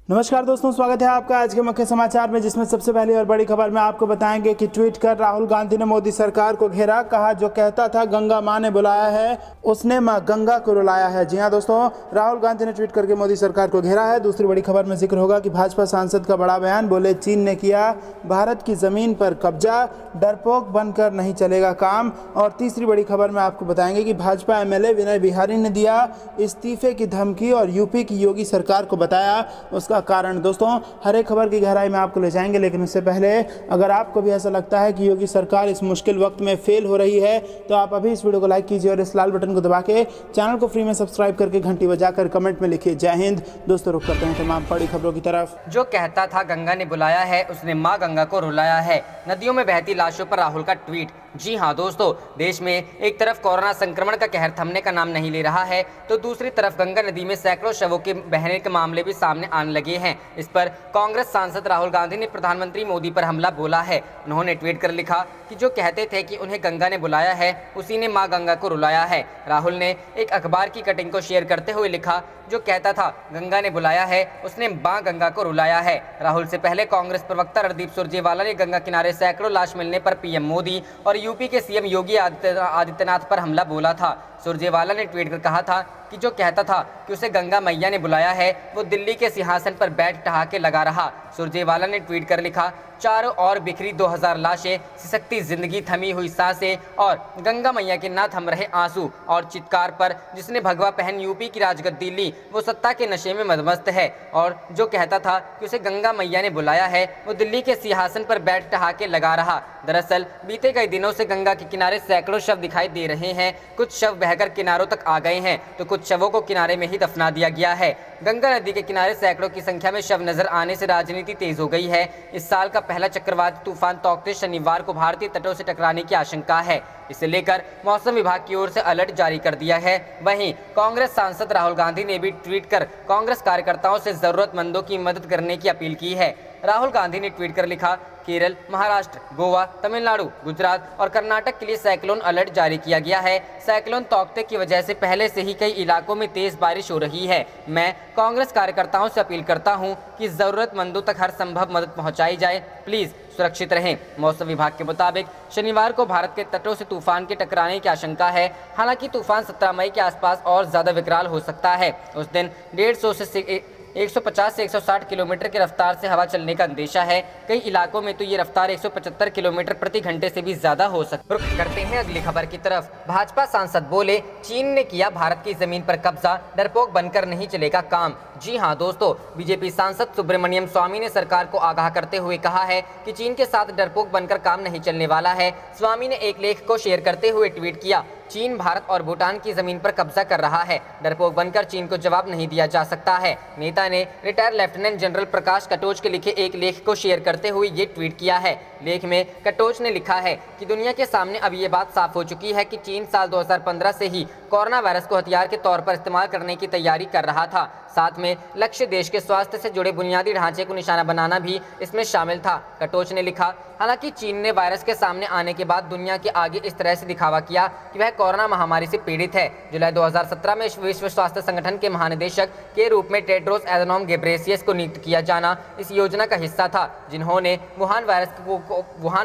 नमस्कार दोस्तों, स्वागत है आपका आज के मुख्य समाचार में, जिसमें सबसे पहली और बड़ी खबर में आपको बताएंगे कि ट्वीट कर राहुल गांधी ने मोदी सरकार को घेरा। कहा, जो कहता था गंगा मां ने बुलाया है उसने मां गंगा को रुलाया है। जी हां दोस्तों, राहुल गांधी ने ट्वीट करके मोदी सरकार को घेरा है। दूसरी बड़ी खबर में जिक्र होगा कि भाजपा सांसद का बड़ा बयान, बोले चीन ने किया भारत की जमीन पर कब्जा, डरपोक बनकर नहीं चलेगा काम। और तीसरी बड़ी खबर में आपको बताएंगे कि भाजपा एमएलए विनय बिहारी ने दिया इस्तीफे की धमकी और यूपी की योगी सरकार को बताया उसका कारण। दोस्तों, हर एक खबर की गहराई में आपको ले जाएंगे, लेकिन उससे पहले अगर आपको भी ऐसा लगता है कि योगी सरकार इस मुश्किल वक्त में फेल हो रही है तो आप अभी इस वीडियो को लाइक कीजिए और इस लाल बटन को दबा के चैनल को फ्री में सब्सक्राइब करके घंटी बजाकर कमेंट में लिखिए जय हिंद। दोस्तों, रुक करते हैं तमाम बड़ी खबरों की तरफ। जो कहता था गंगा ने बुलाया है उसने मां गंगा को रुलाया है। नदियों में बहती लाशों पर राहुल का ट्वीट। जी हां दोस्तों, देश में एक तरफ कोरोना संक्रमण का कहर थमने का नाम नहीं ले रहा है तो दूसरी तरफ गंगा नदी में सैकड़ों शवों के बहने के मामले भी सामने आने लगे हैं। इस पर कांग्रेस सांसद राहुल गांधी ने प्रधानमंत्री मोदी पर हमला बोला है। उन्होंने ट्वीट कर लिखा कि जो कहते थे कि उन्हें गंगा ने बुलाया है उसी ने मां गंगा को रुलाया है। राहुल ने एक अखबार की कटिंग को शेयर करते हुए लिखा, जो कहता था गंगा ने बुलाया है उसने मां गंगा को रुलाया है। राहुल से पहले कांग्रेस प्रवक्ता रणदीप सुरजेवाला ने गंगा किनारे सैकड़ों लाश मिलने पर पीएम मोदी और यूपी के सीएम योगी आदित्यनाथ पर हमला बोला था। सुरजेवाला ने ट्वीट कर कहा था कि जो कहता था कि उसे गंगा मैया ने बुलाया है वो दिल्ली के सिंहासन पर बैठ ठहाके लगा रहा। सुरजेवाला ने ट्वीट कर लिखा, चारों ओर बिखरी 2000 लाशें, सिसकती जिंदगी, थमी हुई सांसें और गंगा मैया के ना थम रहे आंसू और चित्कार पर जिसने भगवा पहन यूपी की राजगद्दी ली वो सत्ता के नशे में मदमस्त है। और जो कहता था कि उसे गंगा मैया ने बुलाया है वो दिल्ली के सिंहासन पर बैठ ठहाके लगा रहा। दरअसल बीते कई दिनों से गंगा के किनारे सैकड़ों शव दिखाई दे रहे हैं। कुछ शव बहकर किनारों तक आ गए हैं तो कुछ शवों को किनारे में ही दफना दिया गया है। गंगा नदी के किनारे सैकड़ों की संख्या में शव नजर आने से राजनीति तेज हो गई है। इस साल का पहला चक्रवाती तूफान तौकते शनिवार को भारतीय तटों से टकराने की आशंका है। इसे लेकर मौसम विभाग की ओर से अलर्ट जारी कर दिया है। वहीं कांग्रेस सांसद राहुल गांधी ने भी ट्वीट कर कांग्रेस कार्यकर्ताओं से जरूरतमंदों की मदद करने की अपील की है। राहुल गांधी ने ट्वीट कर लिखा, केरल, महाराष्ट्र, गोवा, तमिलनाडु, गुजरात और कर्नाटक के लिए साइक्लोन अलर्ट जारी किया गया है। साइक्लोन तौकते की वजह से पहले से ही कई इलाकों में तेज बारिश हो रही है। मैं कांग्रेस कार्यकर्ताओं से अपील करता हूं कि जरूरतमंदों तक हर संभव मदद पहुंचाई जाए। प्लीज सुरक्षित रहें। मौसम विभाग के मुताबिक शनिवार को भारत के तटों से तूफान के टकराने की आशंका है। हालांकि तूफान 17 मई के आसपास और ज्यादा विकराल हो सकता है। उस दिन 150 से 150 से 160 किलोमीटर की रफ्तार से हवा चलने का अंदेशा है। कई इलाकों में तो ये रफ्तार 175 किलोमीटर प्रति घंटे से भी ज्यादा हो सकती है। रुख करते हैं अगली खबर की तरफ। भाजपा सांसद बोले, चीन ने किया भारत की जमीन पर कब्जा, डरपोक बनकर नहीं चलेगा काम। जी हां दोस्तों, बीजेपी सांसद सुब्रमण्यम स्वामी ने सरकार को आगाह करते हुए कहा है कि चीन के साथ डरपोक बनकर काम नहीं चलने वाला है। स्वामी ने एक लेख को शेयर करते हुए ट्वीट किया, चीन भारत और भूटान की जमीन पर कब्जा कर रहा है, डरपोक बनकर चीन को जवाब नहीं दिया जा सकता है। नेता ने रिटायर्ड लेफ्टिनेंट जनरल प्रकाश कटोच के लिखे एक लेख को शेयर करते हुए ये ट्वीट किया है। लेख में कटोच ने लिखा है कि दुनिया के सामने अब ये बात साफ हो चुकी है कि चीन साल 2015 से ही कोरोना वायरस को हथियार के तौर पर इस्तेमाल करने की तैयारी कर रहा था। साथ में लक्ष्य देश के स्वास्थ्य से जुड़े बुनियादी ढांचे को निशाना बनाना भी इसमें शामिल था। कटोच ने लिखा, हालांकि चीन ने वायरस के सामने आने के बाद दुनिया के आगे इस तरह से दिखावा किया कि वह कोरोना महामारी से पीड़ित है। जुलाई 2017 में विश्व स्वास्थ्य संगठन के महानिदेशक के रूप में टेड्रोस एधनोम घेब्रेयेसस को नियुक्त किया जाना इस योजना का हिस्सा था, जिन्होंने वुहान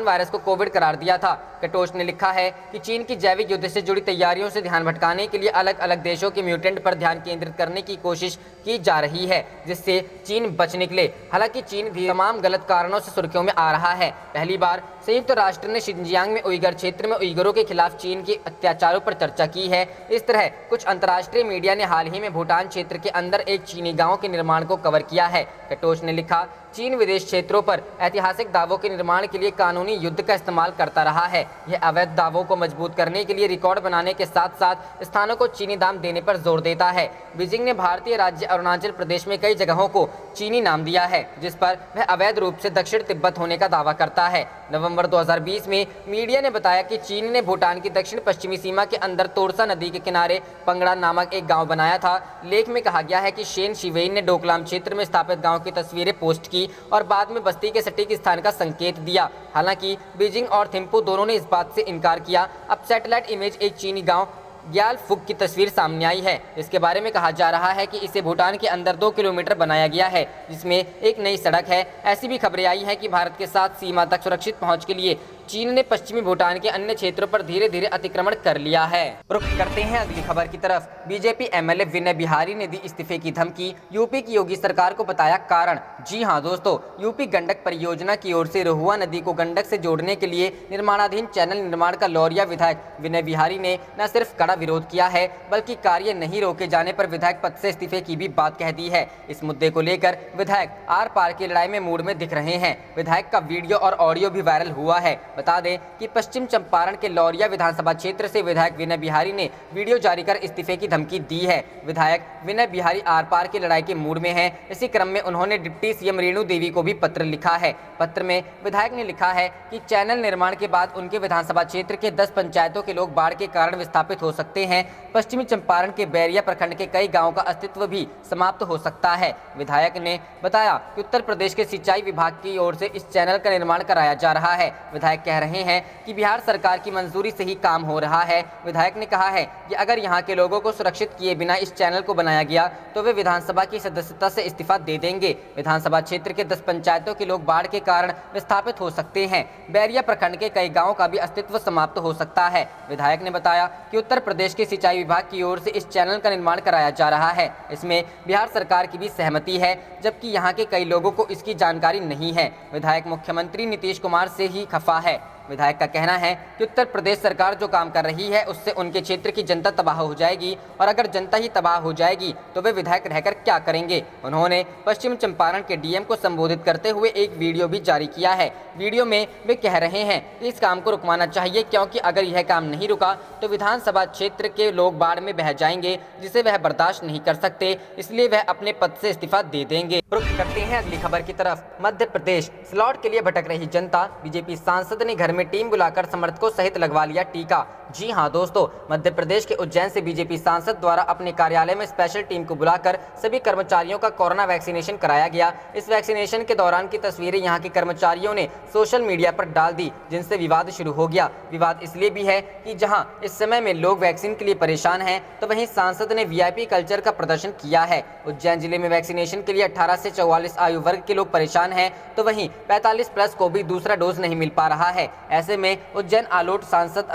वायरस को कोविड करार दिया था। कटोच ने लिखा है कि चीन की जैविक युद्ध से जुड़ी तैयारियों से ध्यान भटकाने के लिए अलग अलग देशों के म्यूटेंट पर ध्यान केंद्रित करने की कोशिश की जा रही है, जिससे चीन बच निकले। हालांकि चीन भी तमाम गलत कारणों से सुर्खियों में आ रहा है। पहली बार संयुक्त राष्ट्र ने शिनजियांग में उइगर क्षेत्र में उइगरों के खिलाफ चीन के अत्याचारों पर चर्चा की है। इस तरह कुछ अंतर्राष्ट्रीय मीडिया ने हाल ही में भूटान क्षेत्र के अंदर एक चीनी गांव के निर्माण को कवर किया है। कटोच ने लिखा, चीन विदेश क्षेत्रों पर ऐतिहासिक दावों के निर्माण के लिए कानूनी युद्ध का इस्तेमाल करता रहा है। यह अवैध दावों को मजबूत करने के लिए रिकॉर्ड बनाने के साथ साथ स्थानों को चीनी दाम देने पर जोर देता है। बीजिंग ने भारतीय राज्य अरुणाचल प्रदेश में कई जगहों को चीनी नाम दिया है, जिस पर वह अवैध रूप से दक्षिण तिब्बत होने का दावा करता है। नवंबर 2020 में मीडिया ने बताया कि चीन ने भूटान की दक्षिण पश्चिमी सीमा के अंदर तोरसा नदी के किनारे पंगड़ा नामक एक गाँव बनाया था। लेख में कहा गया है कि शेन शिवेइन ने डोकलाम क्षेत्र में स्थापित गाँव की तस्वीरें पोस्ट की और बाद में बस्ती के सटीक स्थान का संकेत दिया। हालांकि बीजिंग और थिम्पू दोनों ने इस बात से इनकार किया। अब सैटेलाइट इमेज एक चीनी गांव ग्याल फुक की तस्वीर सामने आई है। इसके बारे में कहा जा रहा है कि इसे भूटान के अंदर 2 किलोमीटर बनाया गया है, जिसमें एक नई सड़क है। ऐसी भी खबरें आई है कि भारत के साथ सीमा तक सुरक्षित पहुंच के लिए चीन ने पश्चिमी भूटान के अन्य क्षेत्रों पर धीरे धीरे अतिक्रमण कर लिया है। रुख करते हैं अगली खबर की तरफ। बीजेपी एमएलए विनय बिहारी ने दी इस्तीफे की धमकी, यूपी की योगी सरकार को बताया कारण। जी हां दोस्तों, यूपी गंडक परियोजना की ओर से रोहुआ नदी को गंडक से जोड़ने के लिए निर्माणाधीन चैनल निर्माण का लौरिया विधायक विनय बिहारी ने न सिर्फ कड़ा विरोध किया है, बल्कि कार्य नहीं रोके जाने पर विधायक पद से इस्तीफे की भी बात कह दी है। इस मुद्दे को लेकर विधायक आर पार की लड़ाई में मूड में दिख रहे हैं। विधायक का वीडियो और ऑडियो भी वायरल हुआ है। बता दें कि पश्चिम चंपारण के लौरिया विधानसभा क्षेत्र से विधायक विनय बिहारी ने वीडियो जारी कर इस्तीफे की धमकी दी है। विधायक विनय बिहारी आर पार की लड़ाई के मूड में हैं। इसी क्रम में उन्होंने डिप्टी सीएम रेणु देवी को भी पत्र लिखा है। पत्र में विधायक ने लिखा है कि चैनल निर्माण के बाद उनके विधानसभा क्षेत्र के 10 पंचायतों के लोग बाढ़ के कारण विस्थापित हो सकते हैं। पश्चिमी चंपारण के बैरिया प्रखंड के कई गाँव का अस्तित्व भी समाप्त हो सकता है। विधायक ने बताया कि उत्तर प्रदेश के सिंचाई विभाग की ओर से इस चैनल का निर्माण कराया जा रहा है। विधायक कह रहे हैं कि बिहार सरकार की मंजूरी से ही काम हो रहा है। विधायक ने कहा है कि अगर यहाँ के लोगों को सुरक्षित किए बिना इस चैनल को बनाया गया तो वे विधानसभा की सदस्यता से इस्तीफा दे देंगे। विधानसभा क्षेत्र के 10 पंचायतों के लोग बाढ़ के कारण विस्थापित हो सकते हैं। बैरिया प्रखंड के कई गाँव का भी अस्तित्व समाप्त हो सकता है। विधायक ने बताया कि उत्तर प्रदेश के सिंचाई विभाग की ओर से इस चैनल का निर्माण कराया जा रहा है। इसमें बिहार सरकार की भी सहमति है, जबकि यहाँ के कई लोगों को इसकी जानकारी नहीं है। विधायक मुख्यमंत्री नीतीश कुमार से ही खफा है। विधायक का कहना है कि उत्तर प्रदेश सरकार जो काम कर रही है उससे उनके क्षेत्र की जनता तबाह हो जाएगी, और अगर जनता ही तबाह हो जाएगी तो वे विधायक रहकर क्या करेंगे। उन्होंने पश्चिम चंपारण के डीएम को संबोधित करते हुए एक वीडियो भी जारी किया है। वीडियो में वे कह रहे हैं कि इस काम को रुकवाना चाहिए, क्योंकि अगर यह काम नहीं रुका तो विधानसभा क्षेत्र के लोग बाढ़ में बह जाएंगे, जिसे वह बर्दाश्त नहीं कर सकते, इसलिए वह अपने पद से इस्तीफा दे देंगे। रुख करते हैं अगली खबर की तरफ। मध्य प्रदेश स्लॉट के लिए भटक रही जनता, बीजेपी सांसद ने घर में टीम बुलाकर समर्थकों सहित लगवा लिया टीका। जी हां दोस्तों, मध्य प्रदेश के उज्जैन से बीजेपी सांसद द्वारा अपने कार्यालय में स्पेशल टीम को बुलाकर सभी कर्मचारियों का कोरोना वैक्सीनेशन कराया गया। इस वैक्सीनेशन के दौरान की तस्वीरें यहां के कर्मचारियों ने सोशल मीडिया पर डाल दी, जिनसे विवाद शुरू हो गया। विवाद इसलिए भी है कि जहां इस समय में लोग वैक्सीन के लिए परेशान हैं, तो वहीं सांसद ने वीआईपी कल्चर का प्रदर्शन किया है। उज्जैन जिले में वैक्सीनेशन के लिए 18 से 44 आयु वर्ग के लोग परेशान हैं, तो वहीं 45 प्लस को भी दूसरा डोज नहीं मिल पा रहा है। ऐसे में उज्जैन आलोट सांसद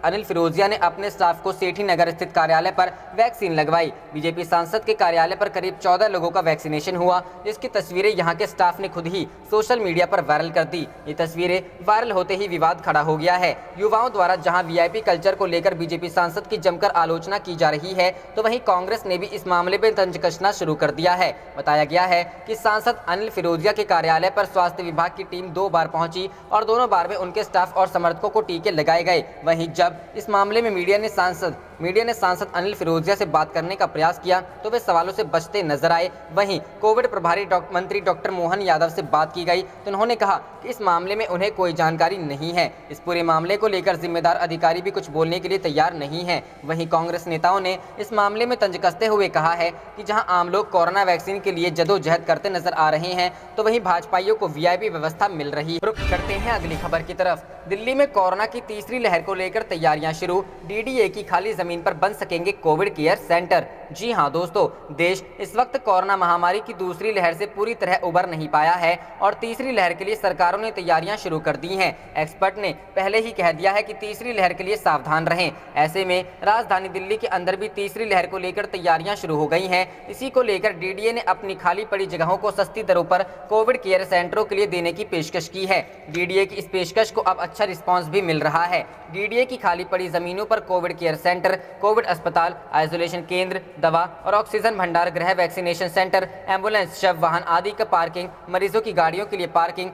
अनिल फिरोजिया ने अपने स्टाफ को सेठी नगर स्थित कार्यालय पर वैक्सीन लगवाई। बीजेपी सांसद के कार्यालय पर करीब 14 लोगों का वैक्सीनेशन हुआ, जिसकी तस्वीरें यहां के स्टाफ ने खुद ही सोशल मीडिया पर वायरल कर दी। ये तस्वीरें वायरल होते ही विवाद खड़ा हो गया है। युवाओं द्वारा जहां वीआईपी कल्चर को लेकर बीजेपी सांसद की जमकर आलोचना की जा रही है, तो वहीं कांग्रेस ने भी इस मामले में तंज कसना शुरू कर दिया है। बताया गया है कि सांसद अनिल फिरोजिया के कार्यालय पर स्वास्थ्य विभाग की टीम 2 बार पहुंची और दोनों बार में उनके स्टाफ और समर्थकों को टीके लगाए गए। वहीं जब इस मामले में मीडिया ने सांसद अनिल फिरोजिया से बात करने का प्रयास किया तो वे सवालों से बचते नजर आए। वहीं कोविड प्रभारी मंत्री डॉक्टर मोहन यादव से बात की गई तो उन्होंने कहा कि इस मामले में उन्हें कोई जानकारी नहीं है। इस पूरे मामले को लेकर जिम्मेदार अधिकारी भी कुछ बोलने के लिए तैयार नहीं है। वहीं कांग्रेस नेताओं ने इस मामले में तंज कसते हुए कहा है कि जहां आम लोग कोरोना वैक्सीन के लिए जदोजहद करते नजर आ रहे हैं, तो वहीं भाजपाइयों को वीआईपी व्यवस्था मिल रही है। रुख करते हैं अगली खबर की तरफ। दिल्ली में कोरोना की तीसरी लहर को लेकर तैयारियां शुरू, डीडीए की खाली जमीन पर बन सकेंगे कोविड केयर सेंटर। जी हां दोस्तों, देश इस वक्त कोरोना महामारी की दूसरी लहर से पूरी तरह उबर नहीं पाया है और तीसरी लहर के लिए सरकारों ने तैयारियां शुरू कर दी हैं। एक्सपर्ट ने पहले ही कह दिया है कि तीसरी लहर के लिए सावधान रहें। ऐसे में राजधानी दिल्ली के अंदर भी तीसरी लहर को लेकर तैयारियां शुरू हो गई हैं। इसी को लेकर डीडीए ने अपनी खाली पड़ी जगहों को सस्ती दरों पर कोविड केयर सेंटरों के लिए देने की पेशकश की है। डीडीए की इस पेशकश को अब अच्छा रिस्पांस भी मिल रहा है। डीडीए की खाली पड़ी जमीनों पर कोविड केयर सेंटर, कोविड अस्पताल, आइसोलेशन केंद्र, दवा और ऑक्सीजन भंडार गृह, वैक्सीनेशन सेंटर, एम्बुलेंस, शव वाहन आदि का पार्किंग, मरीजों की गाड़ियों के लिए पार्किंग,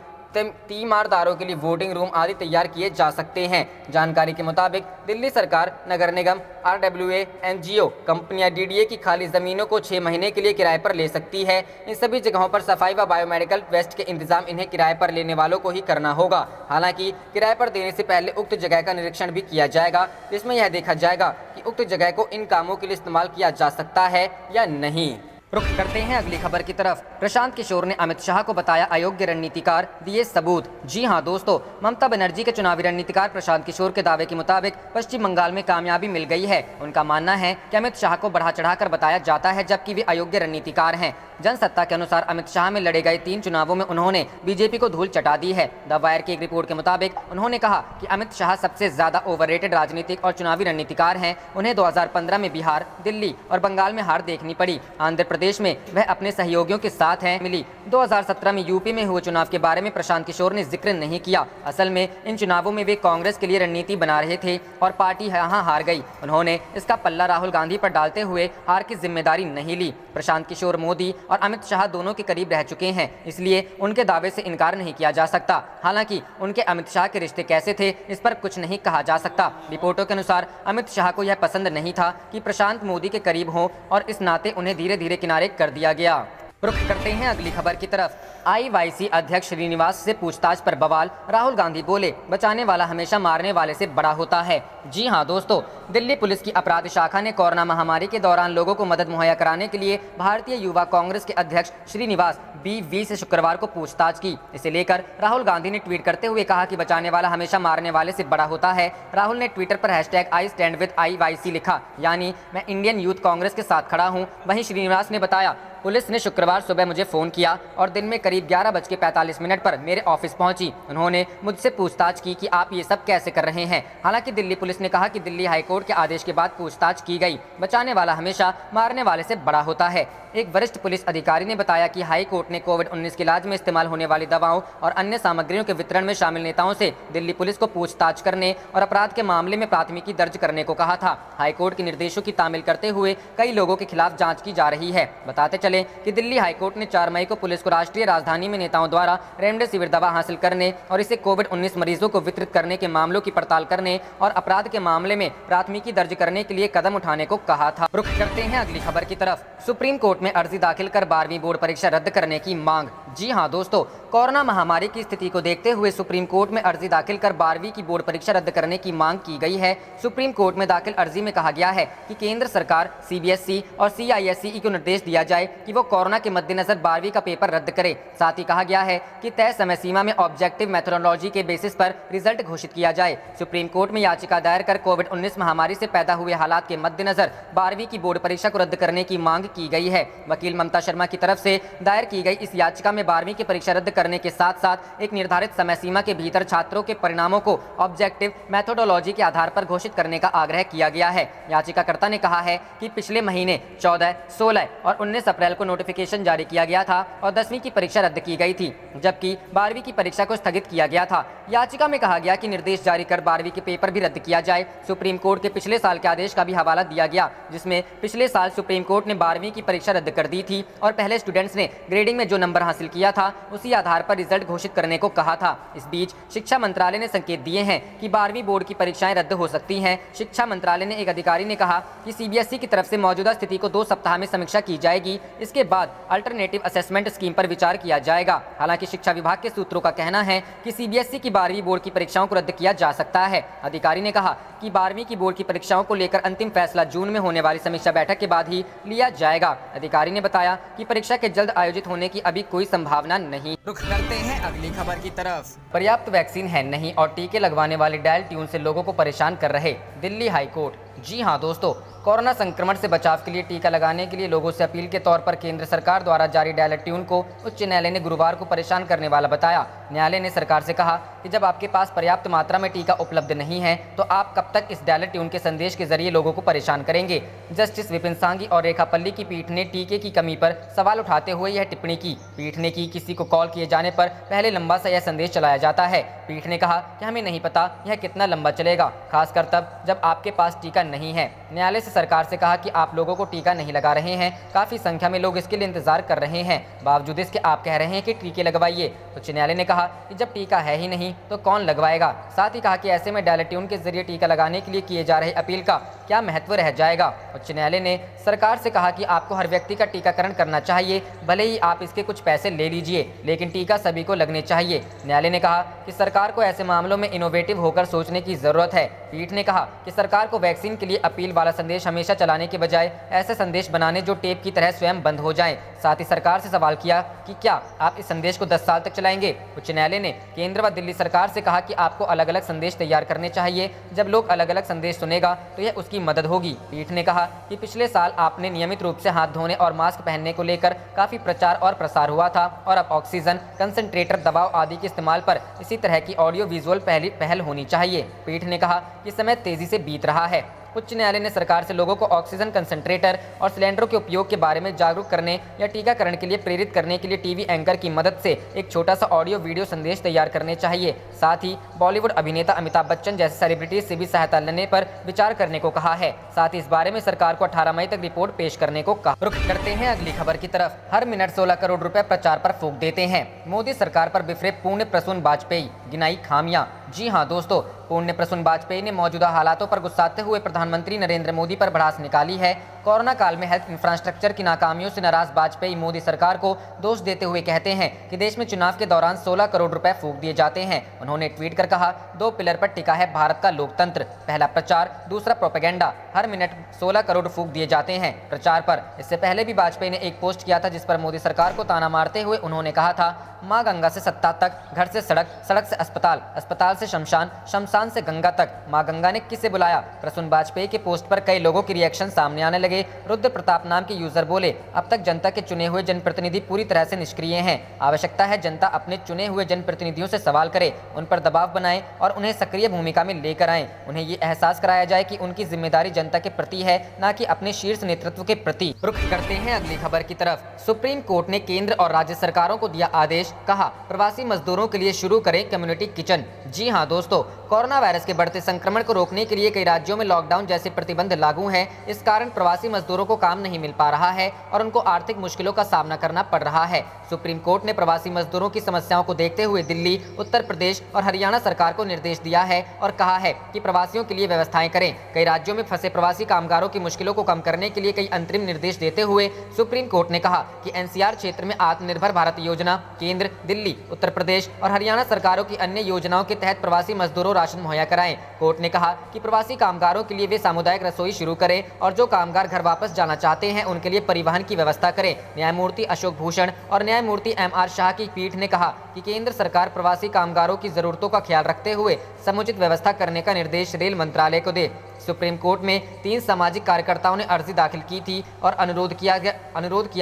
तीमारदारों के लिए वोटिंग रूम आदि तैयार किए जा सकते हैं। जानकारी के मुताबिक दिल्ली सरकार, नगर निगम, आरडब्ल्यूए, एनजीओ कंपनियां डीडीए की खाली जमीनों को 6 महीने के लिए किराए पर ले सकती है। इन सभी जगहों पर सफाई व बायोमेडिकल वेस्ट के इंतजाम इन्हें किराए पर लेने वालों को ही करना होगा। हालांकि किराए पर देने से पहले उक्त जगह का निरीक्षण भी किया जाएगा, जिसमें यह देखा जाएगा कि उक्त जगह को इन कामों के लिए इस्तेमाल किया जा सकता है या नहीं। रुख करते हैं अगली खबर की तरफ। प्रशांत किशोर ने अमित शाह को बताया अयोग्य रणनीतिकार, दिए सबूत। जी हां दोस्तों, ममता बनर्जी के चुनावी रणनीतिकार प्रशांत किशोर के दावे के मुताबिक पश्चिम बंगाल में कामयाबी मिल गई है। उनका मानना है कि अमित शाह को बढ़ा चढ़ाकर बताया जाता है, जबकि वे अयोग्य रणनीतिकार हैं। जनसत्ता के अनुसार अमित शाह में लड़े गए 3 चुनावों में उन्होंने बीजेपी को धूल चटा दी है। द वायर की एक रिपोर्ट के मुताबिक उन्होंने कहा कि अमित शाह सबसे ज्यादा ओवररेटेड राजनीतिक और चुनावी रणनीतिकार हैं। उन्हें 2015 में बिहार, दिल्ली और बंगाल में हार देखनी पड़ी। आंध्र प्रदेश में वह अपने सहयोगियों के साथ हैं मिली। 2017 में यूपी में हुए चुनाव के बारे में प्रशांत किशोर ने जिक्र नहीं किया। असल में इन चुनावों में वे कांग्रेस के लिए रणनीति बना रहे थे और पार्टी यहाँ हार गई। उन्होंने इसका पल्ला राहुल गांधी पर डालते हुए हार की जिम्मेदारी नहीं ली। प्रशांत किशोर मोदी और अमित शाह दोनों के करीब रह चुके हैं, इसलिए उनके दावे से इनकार नहीं किया जा सकता। हालांकि उनके अमित शाह के रिश्ते कैसे थे, इस पर कुछ नहीं कहा जा सकता। रिपोर्टों के अनुसार अमित शाह को यह पसंद नहीं था कि प्रशांत मोदी के करीब हों और इस नाते उन्हें धीरे धीरे किनारे कर दिया गया। रुख करते हैं अगली खबर की तरफ। IYC अध्यक्ष श्रीनिवास से पूछताछ पर बवाल, राहुल गांधी बोले बचाने वाला हमेशा मारने वाले से बड़ा होता है। जी हां दोस्तों, दिल्ली पुलिस की अपराध शाखा ने कोरोना महामारी के दौरान लोगों को मदद मुहैया कराने के लिए भारतीय युवा कांग्रेस के अध्यक्ष श्रीनिवास BV से शुक्रवार को पूछताछ की। इसे लेकर राहुल गांधी ने ट्वीट करते हुए कहा कि बचाने वाला हमेशा मारने वाले से बड़ा होता है। राहुल ने ट्विटर पर #I stand with IYC लिखा, यानी मैं इंडियन यूथ कांग्रेस के साथ खड़ा हूं। वहीं श्रीनिवास ने बताया, पुलिस ने शुक्रवार सुबह मुझे फ़ोन किया और दिन में करीब 11:45 पर मेरे ऑफिस पहुंची। उन्होंने मुझसे पूछताछ की कि आप ये सब कैसे कर रहे हैं। हालांकि दिल्ली पुलिस ने कहा कि दिल्ली हाईकोर्ट के आदेश के बाद पूछताछ की गई। बचाने वाला हमेशा मारने वाले से बड़ा होता है। एक वरिष्ठ पुलिस अधिकारी ने बताया कि हाई कोर्ट ने कोविड-19 के इलाज में इस्तेमाल होने वाली दवाओं और अन्य सामग्रियों के वितरण में शामिल नेताओं से दिल्ली पुलिस को पूछताछ करने और अपराध के मामले में प्राथमिकी दर्ज करने को कहा था। हाईकोर्ट के निर्देशों की तामील करते हुए कई लोगों के खिलाफ जांच की जा रही है। बताते चले कि दिल्ली हाईकोर्ट ने 4 मई को पुलिस को राष्ट्रीय राजधानी में नेताओं द्वारा रेमडेसिविर दवा हासिल करने और इसे कोविड-19 मरीजों को वितरित करने के मामलों की पड़ताल करने और अपराध के मामले में प्राथमिकी दर्ज करने के लिए कदम उठाने को कहा था। रुख करते हैं अगली खबर की तरफ। सुप्रीम कोर्ट में अर्जी दाखिल कर 12वीं बोर्ड परीक्षा रद्द करने की मांग। जी हां दोस्तों, कोरोना महामारी की स्थिति को देखते हुए सुप्रीम कोर्ट में अर्जी दाखिल कर 12वीं की बोर्ड परीक्षा रद्द करने की मांग की गई है। सुप्रीम कोर्ट में दाखिल अर्जी में कहा गया है कि केंद्र सरकार CBSE और CISE को निर्देश दिया जाए कि वो कोरोना के मद्देनजर 12वीं का पेपर रद्द करे। साथ ही कहा गया है कि तय समय सीमा में ऑब्जेक्टिव मेथोडोलॉजी के बेसिस पर रिजल्ट घोषित किया जाए। सुप्रीम कोर्ट में याचिका दायर कर कोविड-19 महामारी से पैदा हुए हालात के मद्देनजर 12वीं की बोर्ड परीक्षा को रद्द करने की मांग की गई है। वकील ममता शर्मा की तरफ से दायर की गई इस याचिका में 12वीं की परीक्षा रद्द करने के साथ साथ एक निर्धारित समय सीमा के भीतर छात्रों के परिणामों को ऑब्जेक्टिव मेथोडोलॉजी के आधार पर घोषित करने का आग्रह किया गया है। याचिकाकर्ता ने कहा है कि पिछले महीने 14, 16 और 19 अप्रैल को नोटिफिकेशन जारी किया गया था और 10वीं की परीक्षा रद्द की गई थी, जबकि 12वीं की परीक्षा को स्थगित किया गया था। याचिका में कहा गया कि निर्देश जारी कर 12वीं के पेपर भी रद्द किया जाए। सुप्रीम कोर्ट के पिछले साल के आदेश का भी हवाला दिया गया, जिसमें पिछले साल सुप्रीम कोर्ट ने 12वीं की परीक्षा रद्द कर दी थी और पहले स्टूडेंट्स ने ग्रेडिंग में जो नंबर हासिल किया था उसी आधार पर रिजल्ट घोषित करने को कहा था। इस बीच शिक्षा मंत्रालय ने संकेत दिए हैं कि 12वीं बोर्ड की परीक्षाएं रद्द हो सकती हैं। शिक्षा मंत्रालय ने एक अधिकारी ने कहा कि CBSE की तरफ से मौजूदा स्थिति को 2 सप्ताह में समीक्षा की जाएगी। इसके बाद अल्टरनेटिव असेसमेंट स्कीम पर विचार किया जाएगा। हालांकि शिक्षा विभाग के सूत्रों का कहना है कि CBSE की 12वीं बोर्ड की परीक्षाओं को रद्द किया जा सकता है। अधिकारी ने कहा कि 12वीं की बोर्ड की परीक्षाओं को लेकर अंतिम फैसला जून में होने वाली समीक्षा बैठक के बाद ही लिया जाएगा। अधिकारी ने बताया कि परीक्षा के जल्द आयोजित होने की अभी कोई संभावना नहीं। रुख करते हैं अगली खबर की तरफ। पर्याप्त वैक्सीन है नहीं और टीके लगवाने वाले डायल ट्यून से लोगों को परेशान कर रहे दिल्ली हाईकोर्ट। जी हां दोस्तों, कोरोना संक्रमण से बचाव के लिए टीका लगाने के लिए लोगों से अपील के तौर पर केंद्र सरकार द्वारा जारी डायल ट्यून को उच्च न्यायालय ने गुरुवार को परेशान करने वाला बताया। न्यायालय ने सरकार से कहा कि जब आपके पास पर्याप्त मात्रा में टीका उपलब्ध नहीं है तो आप कब तक इस डायल ट्यून के संदेश के जरिए लोगों को परेशान करेंगे। जस्टिस विपिन सांघी और रेखा पल्ली की पीठ ने टीके की कमी पर सवाल उठाते हुए यह टिप्पणी की। पीठ ने की किसी को कॉल किए जाने पर पहले लंबा सा यह संदेश चलाया जाता है। पीठ ने कहा कि हमें नहीं पता यह कितना लंबा चलेगा, खासकर तब जब आपके पास टीका नहीं है। न्यायालय से सरकार से कहा कि आप लोगों को टीका नहीं लगा रहे हैं, काफी संख्या में लोग इसके लिए इंतजार कर रहे हैं, बावजूद इसके आप कह रहे हैं कि टीके लगवाइए। उच्च न्यायालय ने कहा कि जब टीका है ही नहीं तो कौन लगवाएगा। साथ ही कहा कि ऐसे में डायल ट्यून के जरिए टीका लगाने के लिए किए जा रहे अपील का क्या महत्व रह जाएगा। उच्च न्यायालय ने सरकार से कहा कि आपको हर व्यक्ति का टीकाकरण करना चाहिए, भले ही आप इसके कुछ पैसे ले लीजिए, लेकिन टीका सभी को लगने चाहिए। न्यायालय ने कहा कि सरकार को ऐसे मामलों में इनोवेटिव होकर सोचने की जरूरत है। पीठ ने कहा कि सरकार को वैक्सीन के लिए अपील वाला संदेश हमेशा चलाने के बजाय ऐसे संदेश बनाने जो टेप की तरह स्वयं बंद हो जाएं। साथ ही सरकार से सवाल किया कि क्या आप इस संदेश को 10 साल तक चलाएंगे। उच्च न्यायालय ने केंद्र व दिल्ली सरकार से कहा कि आपको अलग अलग संदेश तैयार करने चाहिए। जब लोग अलग अलग संदेश सुनेगा तो यह उसकी मदद होगी। पीठ ने कहा कि पिछले साल आपने नियमित रूप से हाथ धोने और मास्क पहनने को लेकर काफी प्रचार और प्रसार हुआ था और अब ऑक्सीजन कंसंट्रेटर, दवाओं आदि के इस्तेमाल पर इसी तरह की ऑडियो विजुअल पहल होनी चाहिए। पीठ ने कहा कि समय तेजी से बीत रहा है। उच्च न्यायालय ने सरकार से लोगों को ऑक्सीजन कंसंट्रेटर और सिलेंडरों के उपयोग के बारे में जागरूक करने या टीकाकरण के लिए प्रेरित करने के लिए टीवी एंकर की मदद से एक छोटा सा ऑडियो वीडियो संदेश तैयार करने चाहिए। साथ ही बॉलीवुड अभिनेता अमिताभ बच्चन जैसे सेलिब्रिटीज से भी सहायता लेने पर विचार करने को कहा है। साथ ही इस बारे में सरकार को 18 मई तक रिपोर्ट पेश करने को कहा। रुख करते हैं अगली खबर की तरफ। हर मिनट 16 करोड़ रुपए प्रचार पर फूंक देते हैं। मोदी सरकार पर बिफरे पुण्य प्रसून वाजपेयी, गिनाई खामियां। जी हां दोस्तों, पुण्य प्रसून वाजपेयी ने मौजूदा हालातों पर गुस्साते हुए प्रधानमंत्री नरेंद्र मोदी पर भड़ास निकाली है। कोरोना काल में हेल्थ इंफ्रास्ट्रक्चर की नाकामियों से नाराज वाजपेयी मोदी सरकार को दोष देते हुए कहते हैं कि देश में चुनाव के दौरान 16 करोड़ रुपए फूंक दिए जाते हैं। उन्होंने ट्वीट कर कहा, 2 पिलर पर टिका है भारत का लोकतंत्र, पहला प्रचार, दूसरा प्रोपेगेंडा। हर मिनट 16 करोड़ फूंक दिए जाते हैं प्रचार पर। इससे पहले भी वाजपेयी ने एक पोस्ट किया था जिस पर मोदी सरकार को ताना मारते हुए उन्होंने कहा था, माँ गंगा से सत्ता तक, घर से सड़क, सड़क से अस्पताल, अस्पताल से शमशान, शमशान से गंगा तक, माँ गंगा ने किसे बुलाया। प्रसून वाजपेयी के पोस्ट पर कई लोगों की रिएक्शन सामने आने लगे। रुद्र प्रताप नाम के यूजर बोले, अब तक जनता के चुने हुए जनप्रतिनिधि पूरी तरह से निष्क्रिय हैं। आवश्यकता है जनता अपने चुने हुए जनप्रतिनिधियों से सवाल करे, उन पर दबाव बनाए और उन्हें सक्रिय भूमिका में लेकर आए। उन्हें ये एहसास कराया जाए कि उनकी जिम्मेदारी जनता के प्रति है, न कि अपने शीर्ष नेतृत्व के प्रति। रुख करते हैं अगली खबर की तरफ। सुप्रीम कोर्ट ने केंद्र और राज्य सरकारों को दिया आदेश, कहा प्रवासी मजदूरों के लिए शुरू करें कम्युनिटी किचन। जी हां दोस्तों, कोरोना वायरस के बढ़ते संक्रमण को रोकने के लिए कई राज्यों में लॉकडाउन जैसे प्रतिबंध लागू हैं। इस कारण प्रवासी मजदूरों को काम नहीं मिल पा रहा है और उनको आर्थिक मुश्किलों का सामना करना पड़ रहा है। सुप्रीम कोर्ट ने प्रवासी मजदूरों की समस्याओं को देखते हुए दिल्ली, उत्तर प्रदेश और हरियाणा सरकार को निर्देश दिया है और कहा है कि प्रवासियों के लिए व्यवस्थाएं करें। कई राज्यों में फंसे प्रवासी कामगारों की मुश्किलों को कम करने के लिए कई अंतरिम निर्देश देते हुए सुप्रीम कोर्ट ने कहा कि एनसीआर क्षेत्र में आत्मनिर्भर भारत योजना, केंद्र, दिल्ली, उत्तर प्रदेश और हरियाणा सरकारों की अन्य योजनाओं के तहत प्रवासी मजदूरों राशन मुहैया कराएं। कोर्ट ने कहा कि प्रवासी कामगारों के लिए वे सामुदायिक रसोई शुरू करें और जो कामगार घर वापस जाना चाहते हैं उनके लिए परिवहन की व्यवस्था करें। न्यायमूर्ति अशोक भूषण और न्यायमूर्ति एमआर शाह की पीठ ने कहा कि केंद्र सरकार प्रवासी कामगारों की जरूरतों का ख्याल रखते हुए समुचित व्यवस्था करने का निर्देश रेल मंत्रालय को दे। सुप्रीम कोर्ट में 3 सामाजिक कार्यकर्ताओं ने अर्जी दाखिल की थी और अनुरोध किया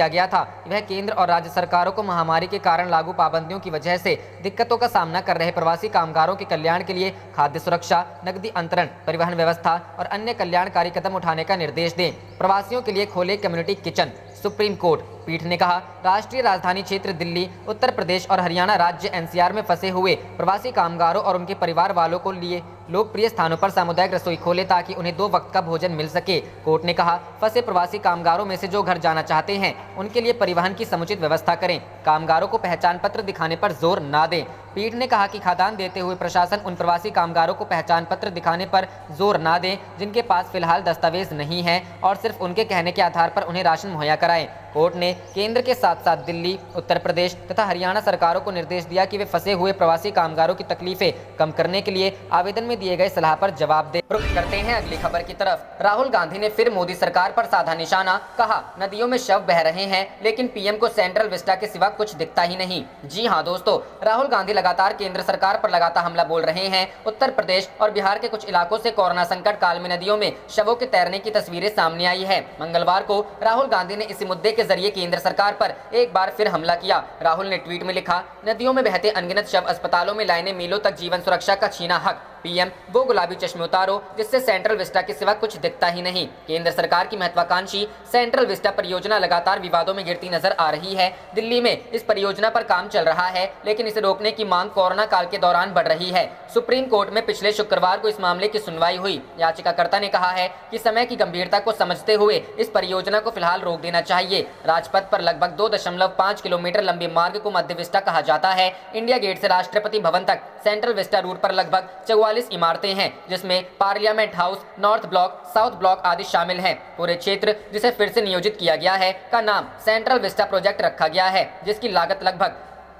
गया था कि वह केंद्र और राज्य सरकारों को महामारी के कारण लागू पाबंदियों की वजह से दिक्कतों का सामना कर रहे प्रवासी कामगारों के कल्याण के लिए खाद्य सुरक्षा, नकदी अंतरण, परिवहन व्यवस्था और अन्य कल्याणकारी कदम उठाने का निर्देश दें। प्रवासियों के लिए खोले कम्युनिटी किचन। सुप्रीम कोर्ट पीठ ने कहा, राष्ट्रीय राजधानी क्षेत्र दिल्ली, उत्तर प्रदेश और हरियाणा राज्य एनसीआर में फंसे हुए प्रवासी कामगारों और उनके परिवार वालों को लिए लोकप्रिय स्थानों पर सामुदायिक रसोई खोले ताकि उन्हें 2 वक्त का भोजन मिल सके। कोर्ट ने कहा, फंसे प्रवासी कामगारों में से जो घर जाना चाहते हैं उनके लिए परिवहन की समुचित व्यवस्था करें। कामगारों को पहचान पत्र दिखाने पर जोर न दें। पीठ ने कहा कि खाद्यान्न देते हुए प्रशासन उन प्रवासी कामगारों को पहचान पत्र दिखाने पर जोर न दें जिनके पास फिलहाल दस्तावेज नहीं है और सिर्फ उनके कहने के आधार पर उन्हें राशन मुहैया कराएं। कोर्ट ने केंद्र के साथ साथ दिल्ली, उत्तर प्रदेश तथा हरियाणा सरकारों को निर्देश दिया कि वे फंसे हुए प्रवासी कामगारों की तकलीफें कम करने के लिए आवेदन में दिए गए सलाह पर जवाब दें। रुख करते हैं अगली खबर की तरफ। राहुल गांधी ने फिर मोदी सरकार पर साधा निशाना, कहा नदियों में शव बह रहे हैं लेकिन पीएम को सेंट्रल विस्टा के सिवा कुछ दिखता ही नहीं। जी हां दोस्तों, राहुल गांधी लगातार केंद्र सरकार पर लगातार हमला बोल रहे हैं। उत्तर प्रदेश और बिहार के कुछ इलाकों से कोरोना संकट काल में नदियों में शवों के तैरने की तस्वीरें सामने आई है। मंगलवार को राहुल गांधी ने इसी मुद्दे के जरिए केंद्र सरकार पर एक बार फिर हमला किया। राहुल ने ट्वीट में लिखा, नदियों में बहते अनगिनत शव, अस्पतालों में लाइनें, मीलों तक जीवन सुरक्षा का छीना हक। पीएम, वो गुलाबी चश्मे उतारो जिससे सेंट्रल विस्टा के सिवा कुछ दिखता ही नहीं। केंद्र सरकार की महत्वाकांक्षी सेंट्रल विस्टा परियोजना लगातार विवादों में गिरती नजर आ रही है। दिल्ली में इस परियोजना पर काम चल रहा है लेकिन इसे रोकने की मांग कोरोना काल के दौरान बढ़ रही है। सुप्रीम कोर्ट में पिछले शुक्रवार को इस मामले की सुनवाई हुई। याचिकाकर्ता ने कहा है कि समय की गंभीरता को समझते हुए इस परियोजना को फिलहाल रोक देना चाहिए। राजपथ पर लगभग 2.5 किलोमीटर लंबे मार्ग को मध्य विस्टा कहा जाता है। इंडिया गेट से राष्ट्रपति भवन तक सेंट्रल विस्टा रूट पर लगभग 44 इमारतें हैं जिसमें parliament house, north block, south block आदि शामिल हैं। पूरे क्षेत्र जिसे फिर से नियोजित किया गया है का नाम सेंट्रल विस्टा प्रोजेक्ट रखा गया है जिसकी लागत लगभग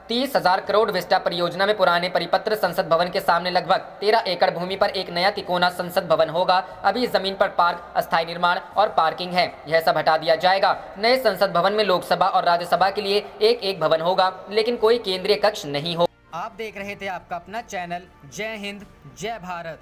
30,000 करोड़ विस्टा परियोजना में पुराने परिपत्र संसद भवन के सामने लगभग 13 एकड़ भूमि पर एक नया तिकोना संसद भवन होगा। अभी इस जमीन पर पार्क, अस्थायी निर्माण और पार्किंग है। यह सब हटा दिया जाएगा। नए संसद भवन में लोकसभा और राज्यसभा के लिए एक एक भवन होगा, लेकिन कोई केंद्रीय कक्ष नहीं होगा। आप देख रहे थे आपका अपना चैनल जय हिंद जय भारत।